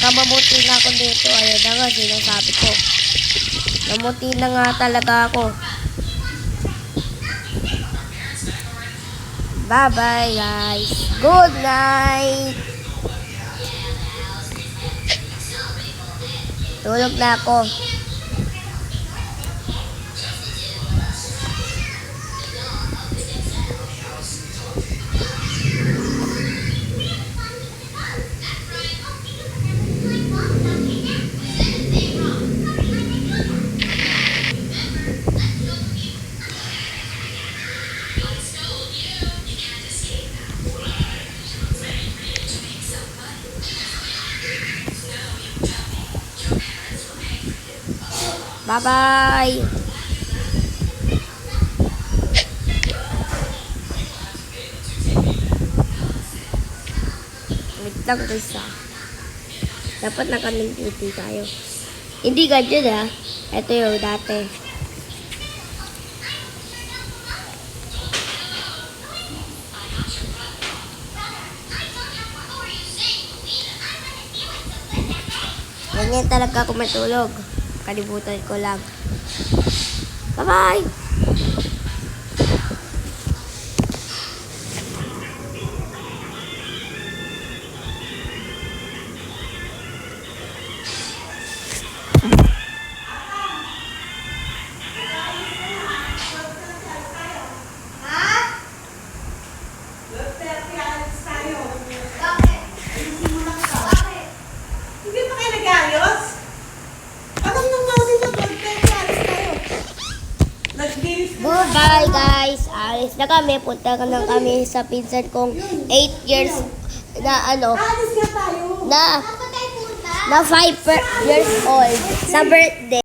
Nagkamabuti na ako dito. Ayun na nga, sinasabi ko. Namuti na nga talaga ako. Bye-bye, guys. Good night. Tulog na ako. Bye-bye. Wait lang guys ha. Dapat naka-90 tayo. Hindi ganyan ha. Ito yung dati. Ganyan talaga ako matulog. Kalibutan ko lang. Bye-bye! Goodbye guys. Alis na kami. Punta ka na kami sa pinsan kong 8 years na na 5 years old sa birthday.